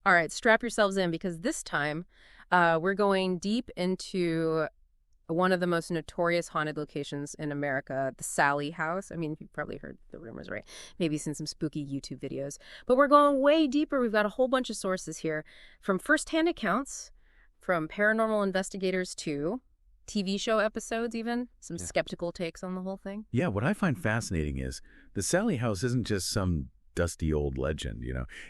All right, strap yourselves in because this time we're going deep into one of the most notorious haunted locations in America, the Sallie House. I mean, you've probably heard the rumors, right? Maybe seen some spooky YouTube videos. But we're going way deeper. We've got a whole bunch of sources here, from firsthand accounts, from paranormal investigators to TV show episodes even, some skeptical takes on the whole thing. Yeah, what I find fascinating is the Sallie House isn't just some dusty old legend,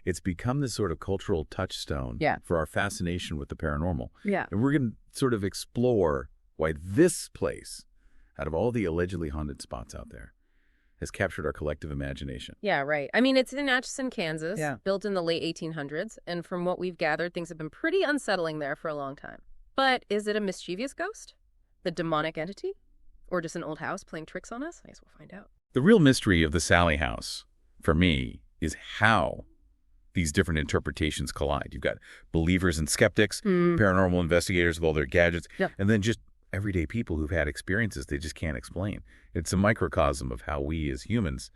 It's become this sort of cultural touchstone for our fascination with the paranormal. Yeah. And we're going to sort of explore why this place, out of all the allegedly haunted spots out there, has captured our collective imagination. Yeah, right. I mean, it's in Atchison, Kansas, built in the late 1800s. And from what we've gathered, things have been pretty unsettling there for a long time. But is it a mischievous ghost? The demonic entity? Or just an old house playing tricks on us? I guess we'll find out. The real mystery of the Sallie House, for me, is how these different interpretations collide. You've got believers and skeptics, paranormal investigators with all their gadgets, and then just everyday people who've had experiences they just can't explain. It's a microcosm of how we as humans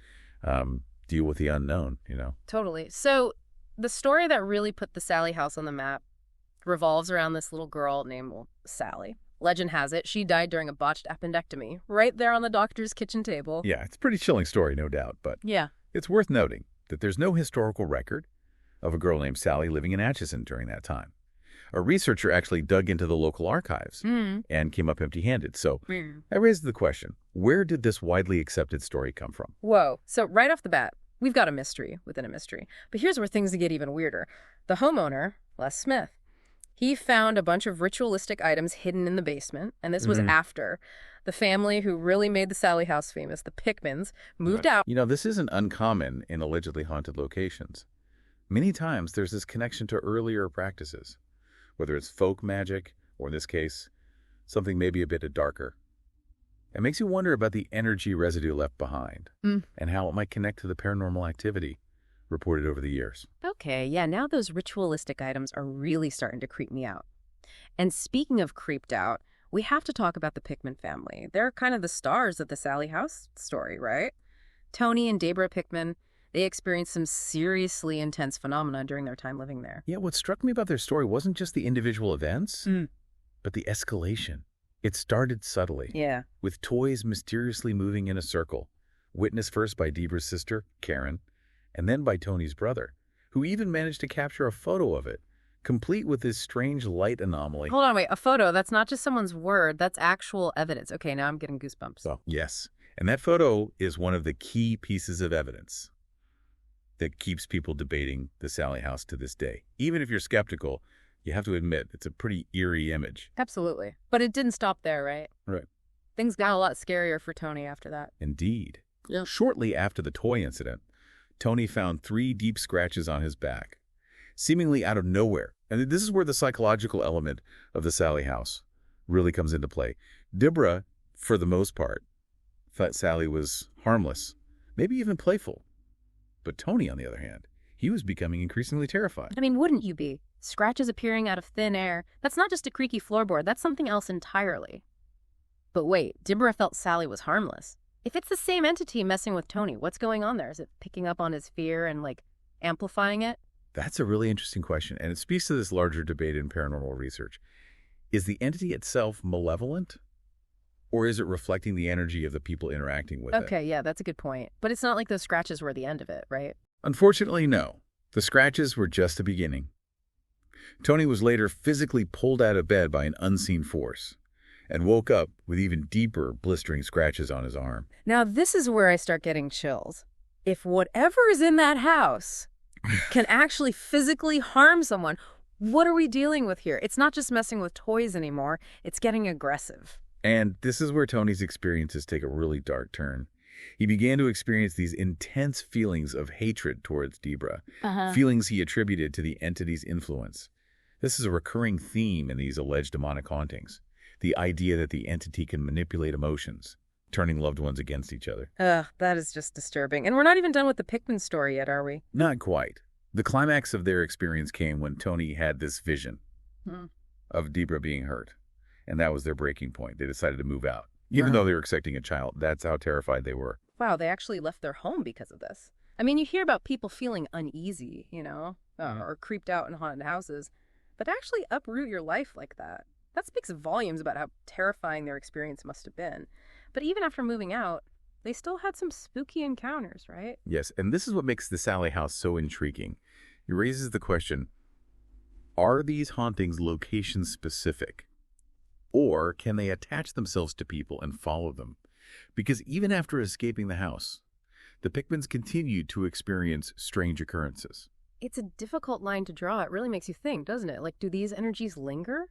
deal with the unknown, Totally. So the story that really put the Sallie House on the map revolves around this little girl named Sallie. Legend has it she died during a botched appendectomy right there on the doctor's kitchen table. Yeah, it's a pretty chilling story, no doubt, but it's worth noting that there's no historical record of a girl named Sallie living in Atchison during that time. A researcher actually dug into the local archives and came up empty-handed. So I raised the question, where did this widely accepted story come from? Whoa. So right off the bat, we've got a mystery within a mystery. But here's where things get even weirder. The homeowner, Les Smith, he found a bunch of ritualistic items hidden in the basement, and this was after the family who really made the Sallie House famous, the Pickmans, moved out. This isn't uncommon in allegedly haunted locations. Many times there's this connection to earlier practices, whether it's folk magic, or in this case, something maybe a bit darker. It makes you wonder about the energy residue left behind and how it might connect to the paranormal activity reported over the years. Okay, yeah, now those ritualistic items are really starting to creep me out. And speaking of creeped out, we have to talk about the Pickman family. They're kind of the stars of the Sallie House story, right? Tony and Deborah Pickman, they experienced some seriously intense phenomena during their time living there. Yeah, what struck me about their story wasn't just the individual events, but the escalation. It started subtly, with toys mysteriously moving in a circle, witnessed first by Deborah's sister, Karen, and then by Tony's brother, who even managed to capture a photo of it, complete with this strange light anomaly. Hold on, wait, a photo? That's not just someone's word, that's actual evidence. Okay, now I'm getting goosebumps. Oh, yes, and that photo is one of the key pieces of evidence that keeps people debating the Sallie House to this day. Even if you're skeptical, you have to admit it's a pretty eerie image. Absolutely. But it didn't stop there, right? Right. Things got a lot scarier for Tony after that. Indeed. Yeah. Shortly after the toy incident, Tony found 3 deep scratches on his back, seemingly out of nowhere. And this is where the psychological element of the Sallie House really comes into play. Deborah, for the most part, thought Sallie was harmless, maybe even playful. But Tony, on the other hand, he was becoming increasingly terrified. I mean, wouldn't you be? Scratches appearing out of thin air. That's not just a creaky floorboard. That's something else entirely. But wait, Deborah felt Sallie was harmless. If it's the same entity messing with Tony, what's going on there? Is it picking up on his fear and, amplifying it? That's a really interesting question, and it speaks to this larger debate in paranormal research. Is the entity itself malevolent, or is it reflecting the energy of the people interacting with it? Okay, yeah, that's a good point. But it's not like those scratches were the end of it, right? Unfortunately, no. The scratches were just the beginning. Tony was later physically pulled out of bed by an unseen force and woke up with even deeper, blistering scratches on his arm. Now, this is where I start getting chills. If whatever is in that house can actually physically harm someone, what are we dealing with here? It's not just messing with toys anymore. It's getting aggressive. And this is where Tony's experiences take a really dark turn. He began to experience these intense feelings of hatred towards Deborah, feelings he attributed to the entity's influence. This is a recurring theme in these alleged demonic hauntings. The idea that the entity can manipulate emotions, turning loved ones against each other. Ugh, that is just disturbing. And we're not even done with the Pickman story yet, are we? Not quite. The climax of their experience came when Tony had this vision of Deborah being hurt. And that was their breaking point. They decided to move out. Even though they were expecting a child, that's how terrified they were. Wow, they actually left their home because of this. I mean, you hear about people feeling uneasy, or creeped out in haunted houses, but to actually uproot your life like that, that speaks volumes about how terrifying their experience must have been. But even after moving out, they still had some spooky encounters, right? Yes, and this is what makes the Sallie House so intriguing. It raises the question, are these hauntings location-specific? Or can they attach themselves to people and follow them? Because even after escaping the house, the Pickmans continued to experience strange occurrences. It's a difficult line to draw. It really makes you think, doesn't it? Like, do these energies linger?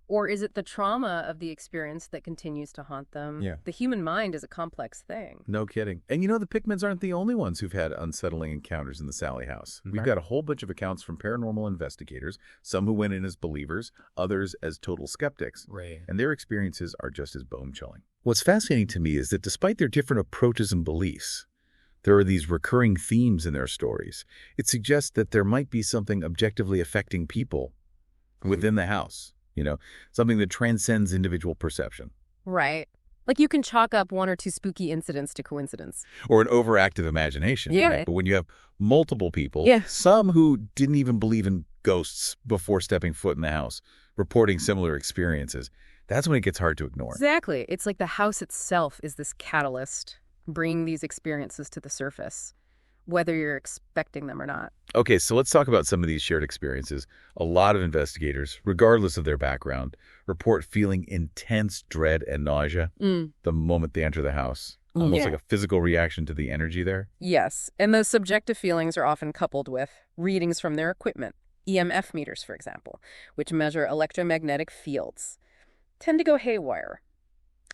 Or is it the trauma of the experience that continues to haunt them? Yeah. The human mind is a complex thing. No kidding. And the Pickmans aren't the only ones who've had unsettling encounters in the Sallie House. We've got a whole bunch of accounts from paranormal investigators, some who went in as believers, others as total skeptics. Right. And their experiences are just as bone-chilling. What's fascinating to me is that despite their different approaches and beliefs, there are these recurring themes in their stories. It suggests that there might be something objectively affecting people within the house. Something that transcends individual perception. Right. Like you can chalk up one or two spooky incidents to coincidence. Or an overactive imagination. Yeah. Right? But when you have multiple people, Yeah. some who didn't even believe in ghosts before stepping foot in the house, reporting similar experiences, that's when it gets hard to ignore. Exactly. It's like the house itself is this catalyst, bringing these experiences to the surface, whether you're expecting them or not. Okay, so let's talk about some of these shared experiences. A lot of investigators, regardless of their background, report feeling intense dread and nausea the moment they enter the house. Almost like a physical reaction to the energy there. Yes, and those subjective feelings are often coupled with readings from their equipment, EMF meters, for example, which measure electromagnetic fields, tend to go haywire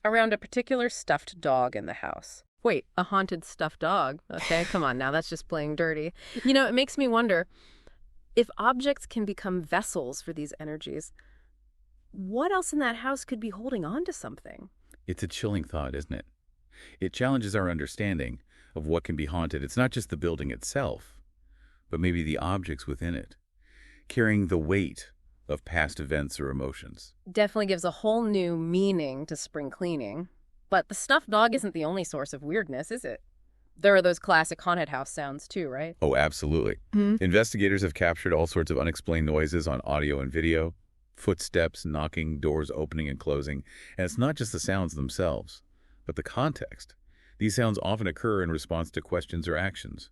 around a particular stuffed dog in the house. Wait, a haunted stuffed dog? Okay, come on now, that's just playing dirty. It makes me wonder, if objects can become vessels for these energies, what else in that house could be holding on to something? It's a chilling thought, isn't it? It challenges our understanding of what can be haunted. It's not just the building itself, but maybe the objects within it, carrying the weight of past events or emotions. Definitely gives a whole new meaning to spring cleaning. But the stuffed dog isn't the only source of weirdness, is it? There are those classic haunted house sounds too, right? Oh, absolutely. Investigators have captured all sorts of unexplained noises on audio and video, footsteps, knocking, doors opening and closing. And it's not just the sounds themselves, but the context. These sounds often occur in response to questions or actions,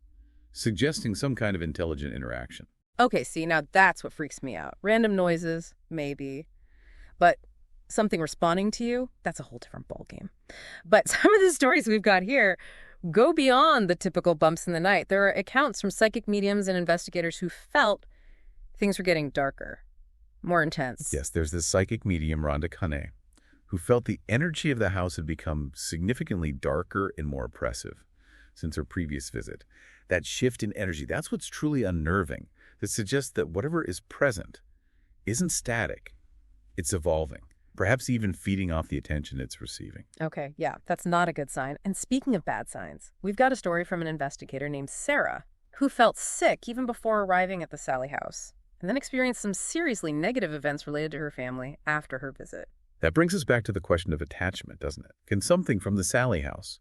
suggesting some kind of intelligent interaction. Okay, see, now that's what freaks me out. Random noises, maybe. But something responding to you, that's a whole different ballgame. But some of the stories we've got here go beyond the typical bumps in the night. There are accounts from psychic mediums and investigators who felt things were getting darker, more intense. Yes, there's this psychic medium, Rhonda Kane, who felt the energy of the house had become significantly darker and more oppressive since her previous visit. That shift in energy, that's what's truly unnerving. That suggests that whatever is present isn't static, it's evolving. Perhaps even feeding off the attention it's receiving. Okay, yeah, that's not a good sign. And speaking of bad signs, we've got a story from an investigator named Sarah, who felt sick even before arriving at the Sallie House, and then experienced some seriously negative events related to her family after her visit. That brings us back to the question of attachment, doesn't it? Can something from the Sallie House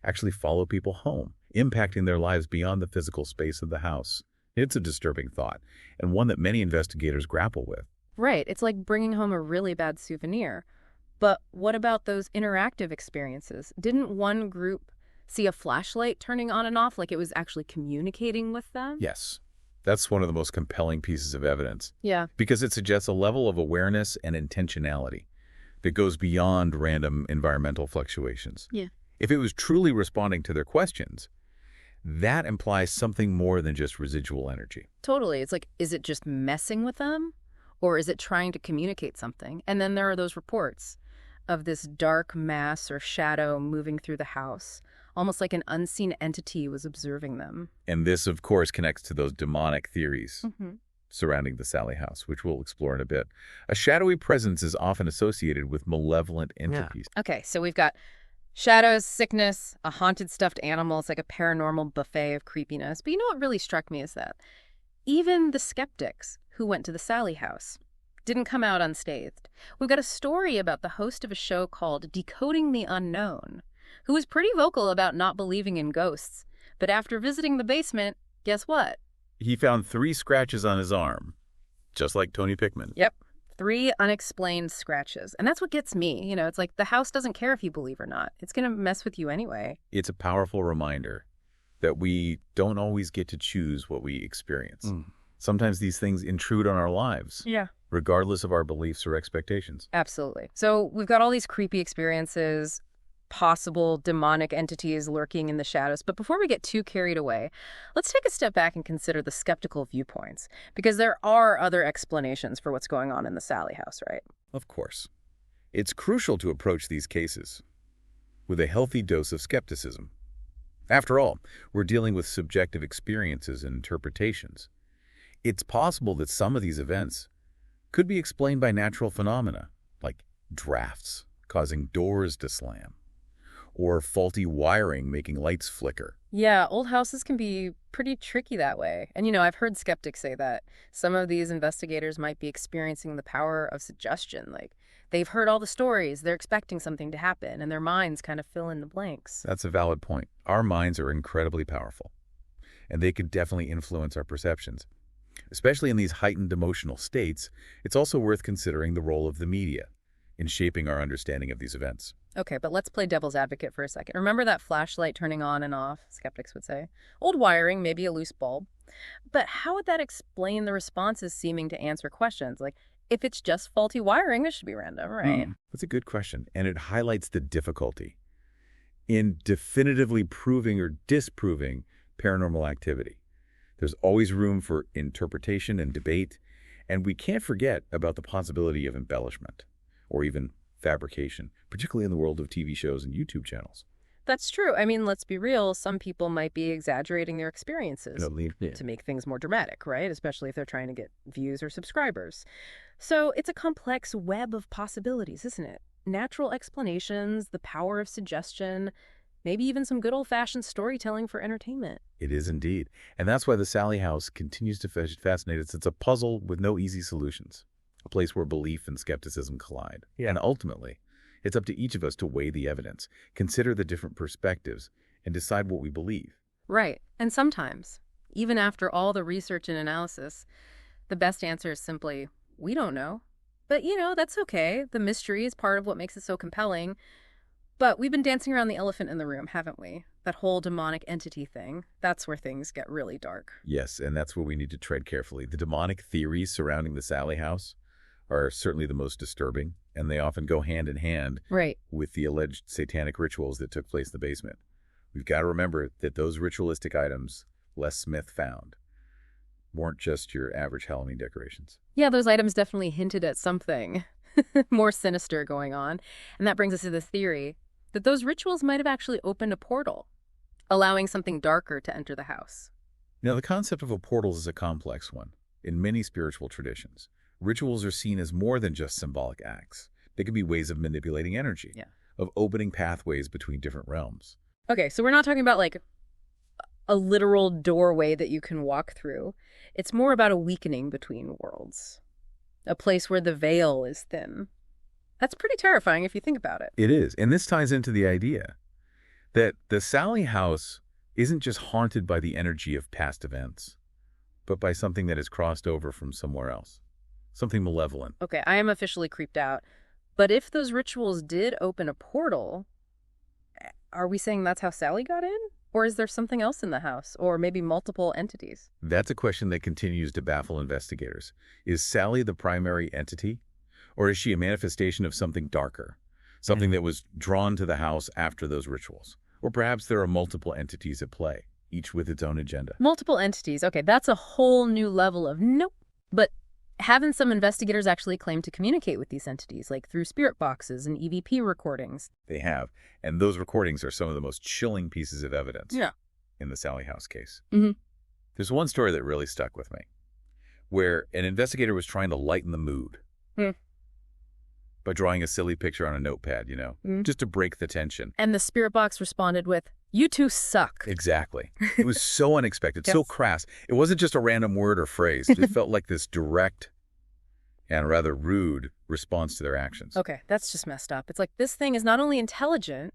actually follow people home, impacting their lives beyond the physical space of the house? It's a disturbing thought, and one that many investigators grapple with. Right, it's like bringing home a really bad souvenir. But what about those interactive experiences? Didn't one group see a flashlight turning on and off like it was actually communicating with them? Yes, that's one of the most compelling pieces of evidence. Yeah. Because it suggests a level of awareness and intentionality that goes beyond random environmental fluctuations. Yeah. If it was truly responding to their questions, that implies something more than just residual energy. Totally. It's like, is it just messing with them? Or is it trying to communicate something? And then there are those reports of this dark mass or shadow moving through the house, almost like an unseen entity was observing them. And this, of course, connects to those demonic theories surrounding the Sallie House, which we'll explore in a bit. A shadowy presence is often associated with malevolent entities. Okay, so we've got shadows, sickness, a haunted stuffed animal. It's like a paranormal buffet of creepiness. But you know what really struck me is that even the skeptics who went to the Sallie House didn't come out unscathed. We've got a story about the host of a show called Decoding the Unknown, who was pretty vocal about not believing in ghosts, But after visiting the basement, guess what? He found 3 scratches on his arm, just like Tony Pickman. Yep. 3 unexplained scratches. And that's what gets me. You know, it's like the house doesn't care if you believe or not. It's going to mess with you anyway. It's a powerful reminder that we don't always get to choose what we experience. Sometimes these things intrude on our lives. Yeah. Regardless of our beliefs or expectations. Absolutely. So we've got all these creepy experiences, possible demonic entities lurking in the shadows. But before we get too carried away, let's take a step back and consider the skeptical viewpoints, because there are other explanations for what's going on in the Sallie House, right? Of course. It's crucial to approach these cases with a healthy dose of skepticism. After all, we're dealing with subjective experiences and interpretations. It's possible that some of these events could be explained by natural phenomena, like drafts causing doors to slam, or faulty wiring making lights flicker. Yeah, old houses can be pretty tricky that way. And, you know, I've heard skeptics say that some of these investigators might be experiencing the power of suggestion. Like, they've heard all the stories, they're expecting something to happen, and their minds kind of fill in the blanks. That's a valid point. Our minds are incredibly powerful, and they could definitely influence our perceptions. Especially in these heightened emotional states, it's also worth considering the role of the media in shaping our understanding of these events. Okay, but let's play devil's advocate for a second. Remember that flashlight turning on and off, skeptics would say? Old wiring, maybe a loose bulb. But how would that explain the responses seeming to answer questions? Like, if it's just faulty wiring, this should be random, right? That's a good question, and it highlights the difficulty in definitively proving or disproving paranormal activity. There's always room for interpretation and debate, and we can't forget about the possibility of embellishment or even fabrication, particularly in the world of TV shows and YouTube channels. That's true. I mean, let's be real. Some people might be exaggerating their experiences to make things more dramatic, right? Especially if they're trying to get views or subscribers. So it's a complex web of possibilities, isn't it? Natural explanations, the power of suggestion, maybe even some good old-fashioned storytelling for entertainment. It is indeed. And that's why the Sallie House continues to fascinate us. It's a puzzle with no easy solutions, a place where belief and skepticism collide. And ultimately, it's up to each of us to weigh the evidence, consider the different perspectives, and decide what we believe. Right. And sometimes, even after all the research and analysis, the best answer is simply, we don't know. But, you know, that's okay. The mystery is part of what makes it so compelling. But we've been dancing around the elephant in the room, haven't we? That whole demonic entity thing. That's where things get really dark. Yes, and that's where we need to tread carefully. The demonic theories surrounding the Sallie House are certainly the most disturbing, and they often go hand in hand with the alleged satanic rituals that took place in the basement. We've got to remember that those ritualistic items Les Smith found weren't just your average Halloween decorations. Yeah, those items definitely hinted at something more sinister going on. And that brings us to the theory that those rituals might have actually opened a portal, allowing something darker to enter the house. Now, the concept of a portal is a complex one. In many spiritual traditions, rituals are seen as more than just symbolic acts. They can be ways of manipulating energy, of opening pathways between different realms. Okay, so we're not talking about like a literal doorway that you can walk through. It's more about a weakening between worlds, a place where the veil is thin. That's pretty terrifying if you think about it. It is, and this ties into the idea that the Sallie House isn't just haunted by the energy of past events, but by something that has crossed over from somewhere else. Something malevolent. Okay, I am officially creeped out. But if those rituals did open a portal, are we saying that's how Sallie got in? Or is there something else in the house? Or maybe multiple entities? That's a question that continues to baffle investigators. Is Sallie the primary entity? Or is she a manifestation of something darker? Something that was drawn to the house after those rituals? Or perhaps there are multiple entities at play, each with its own agenda. Multiple entities. Okay, that's a whole new level of nope. But haven't some investigators actually claimed to communicate with these entities, like through spirit boxes and EVP recordings? They have. And those recordings are some of the most chilling pieces of evidence in the Sallie House case. There's one story that really stuck with me, where an investigator was trying to lighten the mood by drawing a silly picture on a notepad, just to break the tension. And the spirit box responded with, "You two suck." Exactly. It was so unexpected, so crass. It wasn't just a random word or phrase. It felt like this direct and rather rude response to their actions. Okay, that's just messed up. It's like this thing is not only intelligent,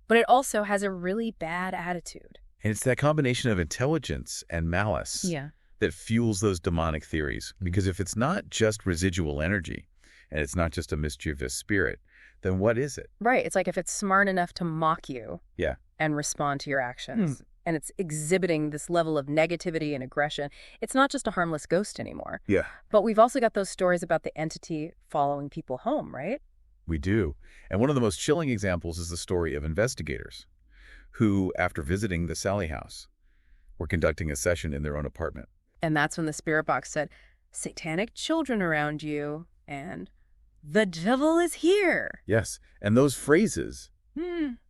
but it also has a really bad attitude. And it's that combination of intelligence and malice Yeah. that fuels those demonic theories. Because if it's not just residual energy, and it's not just a mischievous spirit, then what is it? Right. It's like if it's smart enough to mock you Yeah. and respond to your actions, and it's exhibiting this level of negativity and aggression, it's not just a harmless ghost anymore. Yeah. But we've also got those stories about the entity following people home, right? We do. And one of the most chilling examples is the story of investigators who, after visiting the Sallie House, were conducting a session in their own apartment. And that's when the spirit box said, satanic children around you, and the devil is here. Yes. And those phrases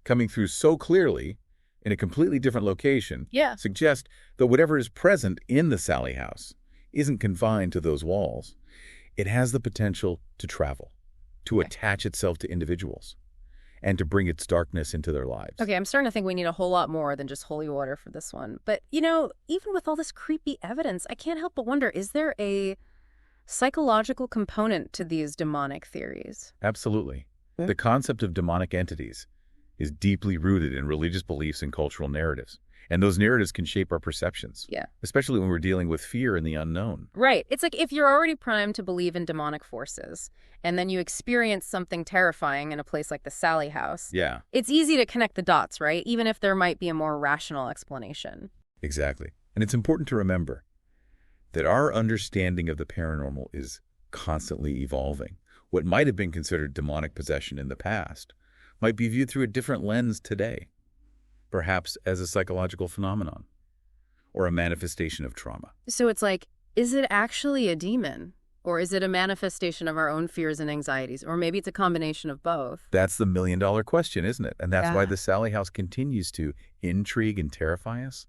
coming through so clearly in a completely different location suggest that whatever is present in the Sallie House isn't confined to those walls. It has the potential to travel, to attach itself to individuals, and to bring its darkness into their lives. Okay, I'm starting to think we need a whole lot more than just holy water for this one. But, you know, even with all this creepy evidence, I can't help but wonder, is there a psychological component to these demonic theories? Absolutely. The concept of demonic entities is deeply rooted in religious beliefs and cultural narratives. And those narratives can shape our perceptions. Yeah. Especially when we're dealing with fear and the unknown. Right. It's like if you're already primed to believe in demonic forces, and then you experience something terrifying in a place like the Sallie House, Yeah. it's easy to connect the dots, right? Even if there might be a more rational explanation. Exactly. And it's important to remember that our understanding of the paranormal is constantly evolving. What might have been considered demonic possession in the past might be viewed through a different lens today, perhaps as a psychological phenomenon or a manifestation of trauma. So it's like, is it actually a demon? Or is it a manifestation of our own fears and anxieties? Or maybe it's a combination of both. That's the million-dollar question, isn't it? And that's why Yeah. the Sallie House continues to intrigue and terrify us.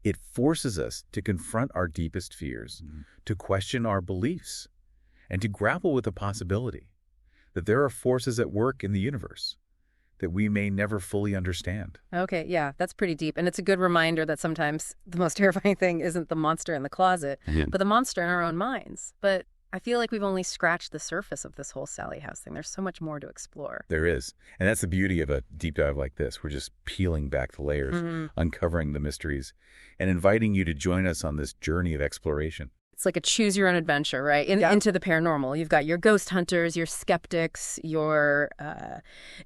It forces us to confront our deepest fears, to question our beliefs, and to grapple with the possibility that there are forces at work in the universe that we may never fully understand. Okay, yeah, that's pretty deep. And it's a good reminder that sometimes the most terrifying thing isn't the monster in the closet, but the monster in our own minds. But I feel like we've only scratched the surface of this whole Sallie House thing. There's so much more to explore. There is. And that's the beauty of a deep dive like this. We're just peeling back the layers, uncovering the mysteries, and inviting you to join us on this journey of exploration. It's like a choose your own adventure, right? Into the paranormal. You've got your ghost hunters, your skeptics, your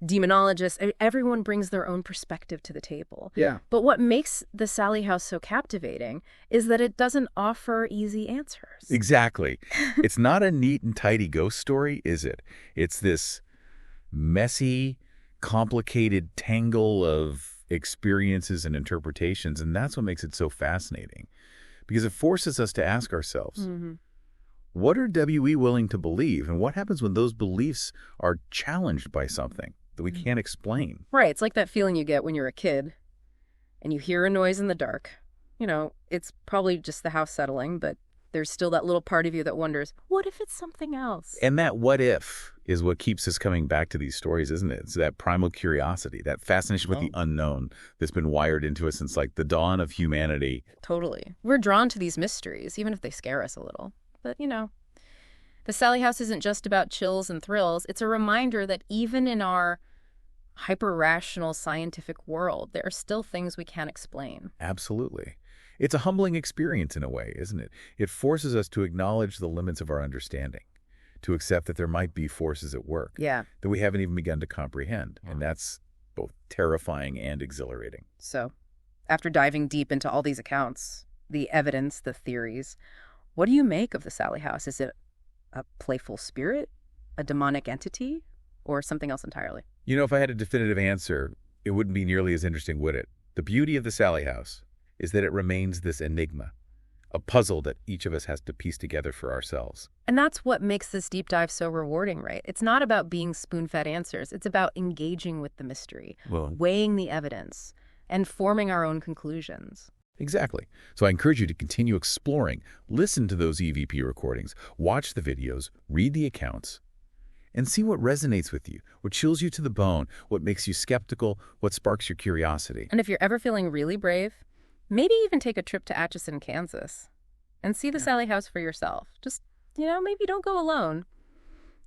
demonologists. Everyone brings their own perspective to the table. Yeah. But what makes the Sallie House so captivating is that it doesn't offer easy answers. Exactly. It's not a neat and tidy ghost story, is it? It's this messy, complicated tangle of experiences and interpretations, and that's what makes it so fascinating. Because it forces us to ask ourselves, what are WE willing to believe? And what happens when those beliefs are challenged by something that we can't explain? Right. It's like that feeling you get when you're a kid and you hear a noise in the dark. You know, it's probably just the house settling, but there's still that little part of you that wonders, what if it's something else? And that what if is what keeps us coming back to these stories, isn't it? It's that primal curiosity, that fascination with the unknown that's been wired into us since like the dawn of humanity. Totally. We're drawn to these mysteries, even if they scare us a little. But, you know, the Sallie House isn't just about chills and thrills. It's a reminder that even in our hyper-rational scientific world, there are still things we can't explain. Absolutely. It's a humbling experience in a way, isn't it? It forces us to acknowledge the limits of our understanding, to accept that there might be forces at work that we haven't even begun to comprehend. And that's both terrifying and exhilarating. So, after diving deep into all these accounts, the evidence, the theories, what do you make of the Sallie House? Is it a playful spirit, a demonic entity, or something else entirely? You know, if I had a definitive answer, it wouldn't be nearly as interesting, would it? The beauty of the Sallie House is that it remains this enigma, a puzzle that each of us has to piece together for ourselves. And that's what makes this deep dive so rewarding, right? It's not about being spoon-fed answers. It's about engaging with the mystery, weighing the evidence, and forming our own conclusions. Exactly. So I encourage you to continue exploring, listen to those EVP recordings, watch the videos, read the accounts, and see what resonates with you, what chills you to the bone, what makes you skeptical, what sparks your curiosity. And if you're ever feeling really brave, maybe even take a trip to Atchison, Kansas, and see the Sallie House for yourself. Just, you know, maybe don't go alone.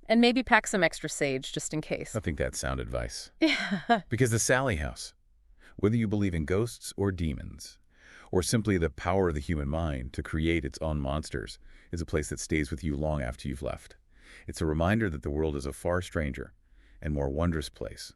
And maybe pack some extra sage just in case. I think that's sound advice. Yeah. Because the Sallie House, Whether you believe in ghosts or demons, or simply the power of the human mind to create its own monsters, is a place that stays with you long after you've left. It's a reminder that the world is a far stranger and more wondrous place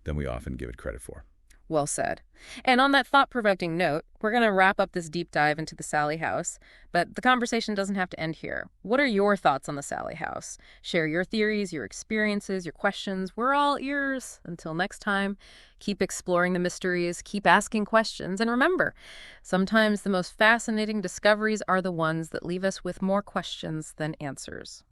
than we often give it credit for. Well said. And on that thought-provoking note, we're going to wrap up this deep dive into the Sallie House, but the conversation doesn't have to end here. What are your thoughts on the Sallie House? Share your theories, your experiences, your questions. We're all ears. Until next time, keep exploring the mysteries, keep asking questions, and remember, sometimes the most fascinating discoveries are the ones that leave us with more questions than answers.